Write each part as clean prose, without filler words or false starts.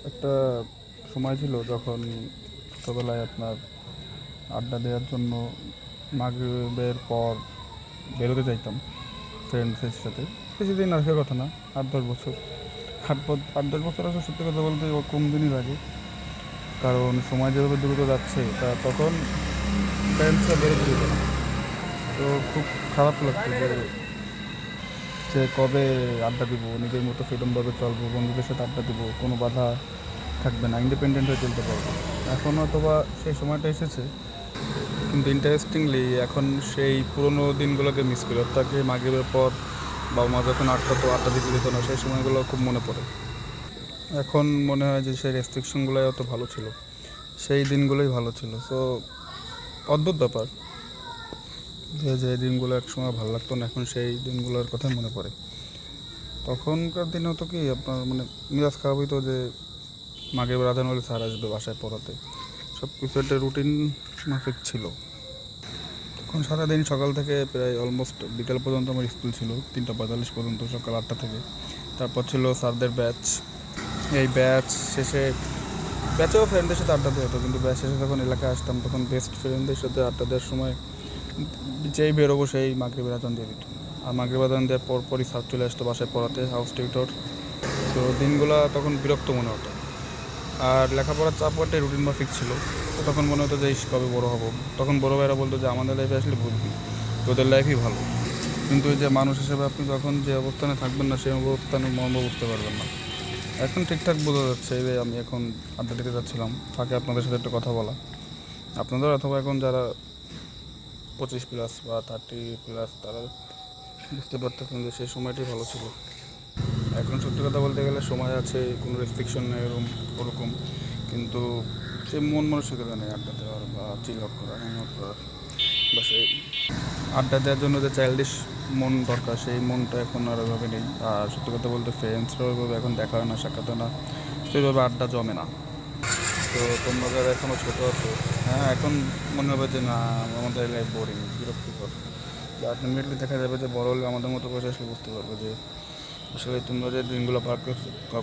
একটা সময় ছিল যখন ছোটোবেলায় আপনার আড্ডা দেওয়ার জন্য মাগরিবের পর বেরোতে চাইতাম ফ্রেন্ডসের সাথে। বেশি দিন আসার কথা না, 8-10 বছর। 8-10 বছর আসলে সত্যি কথা বলতে কম দিনই লাগে, কারণ সময় যেভাবে দ্রুত যাচ্ছে তা তখন ফ্রেন্ডসরা বেরোতে দিত না। তো খুব খারাপ লাগতো যে যে কবে আড্ডা দিব, নিজের মতো ফ্রিডমভাবে চলবো, বন্ধুদের সাথে আড্ডা দিব, কোনো বাধা থাকবে না, ইন্ডিপেন্ডেন্ট হয়ে চলতে পারবো। এখন অথবা সেই সময়টা এসেছে, কিন্তু ইন্টারেস্টিংলি এখন সেই পুরোনো দিনগুলোকে মিস করি। অর্থাৎ যে মাগরিবের পর বাবা মা যখন আড্ডা দিতে দিত না, সেই সময়গুলো খুব মনে পড়ে। এখন মনে হয় যে সেই রেস্ট্রিকশনগুলোই অত ভালো ছিল, সেই দিনগুলোই ভালো ছিল। সো অদ্ভুত ব্যাপার যে যে দিনগুলো একসময় ভালো লাগতো না, এখন সেই দিনগুলোর কথাই মনে পড়ে। তখনকার দিনে হতো কি আপনার মানে মেজাজ খারাপ হইতো যে মাগরিবের আজান হলে স্যার আসবে বাসায় পড়াতে, সব কিছু একটা রুটিন মাফিক ছিল। তখন সারাদিন সকাল থেকে প্রায় অলমোস্ট বিকেল পর্যন্ত আমার স্কুল ছিল, 3টা 45 পর্যন্ত, সকাল 8টা থেকে। তারপর ছিল স্যারদের ব্যাচ। এই ব্যাচ শেষে ব্যাচেও ফ্রেন্ডদের সাথে আড্ডা দেওয়া হতো, কিন্তু ব্যাচ শেষে যখন এলাকায় আসতাম তখন বেস্ট ফ্রেন্ডদের সাথে আড্ডা দেওয়ার সময় যেই বেরোবো সেই মাগরিবের আজান দিয়ে দিত। আর মাগরিবের আজান দেওয়ার পরপরই স্যার চলে আসতো বাসায় পড়াতে, হাউস টিউটর। তো দিনগুলো তখন বিরক্ত মনে হতো। আর লেখাপড়ার চাপ একটা রুটিন মাফিক ছিল। তো তখন মনে হতো যে ইস কবে বড়ো হবো। তখন বড়ো ভাইরা বলতো যে আমাদের লাইফে আসলে বুঝবি, তোদের লাইফই ভালো। কিন্তু ওই যে মানুষ হিসেবে আপনি যখন যে অবস্থানে থাকবেন না, সেই অবস্থানে মর্ম বুঝতে পারবেন না। এখন ঠিকঠাক বোঝা যাচ্ছে। এই যে আমি এখন আড্ডা দিতে যাচ্ছিলাম, ফাঁকে আপনাদের সাথে একটা কথা বলা। আপনাদের অথবা এখন যারা 25+ বা 30+, তারা বুঝতে পারতেছেন যে সেই সময়টাই ভালো ছিল। এখন সত্যি কথা বলতে গেলে সময় আছে, কোনো রেস্ট্রিকশন নেই ওরকম, কিন্তু সে মন মানসিকতা নেই আড্ডা দেওয়ার বা চিল আউট করার, হ্যাং আউট করার, বা সেই আড্ডা দেওয়ার জন্য যে চাইল্ডিশ মন দরকার, সেই মনটা এখন আর ওইভাবে নেই। আর সত্যি কথা বলতে ফ্রেন্ডসরা ওইভাবে এখন দেখা হয় না, সাক্ষাৎ হয় না, সেইভাবে আড্ডা জমে না। তো তোমরা যারা এখনও ছোটো আছো, হ্যাঁ এখন মনে হবে যে না আমাদের লাইফ বোরিং, বিরক্তিকর। আলটিমেটলি দেখা যাবে যে বড় হলে আমাদের মতো বয়সে আসলে বুঝতে পারবে যে আসলে তোমরা যে দিনগুলো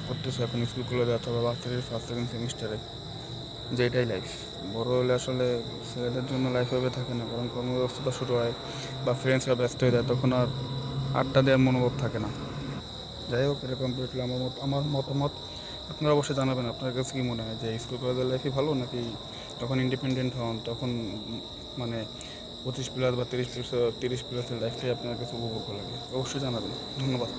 করতেছো এখন স্কুল কলেজে অথবা বাচ্চাদের ফার্স্ট সেকেন্ড সেমিস্টারে, যে এটাই লাইফ। বড় হলে আসলে ছেলেদের জন্য লাইফ ভাবে থাকে না, কারণ কর্মব্যবস্থা শুরু হয় বা ফ্রেন্ডসরা ব্যস্ত হয়ে যায়, তখন আর আড্ডা দেওয়ার মনোভাব থাকে না। যাই হোক, এটা কমপ্লিটলি আমার মতামত। আপনারা অবশ্যই জানাবেন আপনার কাছে কী মনে হয় যে স্কুল কলেজের লাইফই ভালো, নাকি যখন ইন্ডিপেন্ডেন্ট হন তখন মানে 25+ বা 30+, 30+-এর লাইফটাই আপনার কাছে উপভোগ্য লাগে। অবশ্যই জানাবেন। ধন্যবাদ।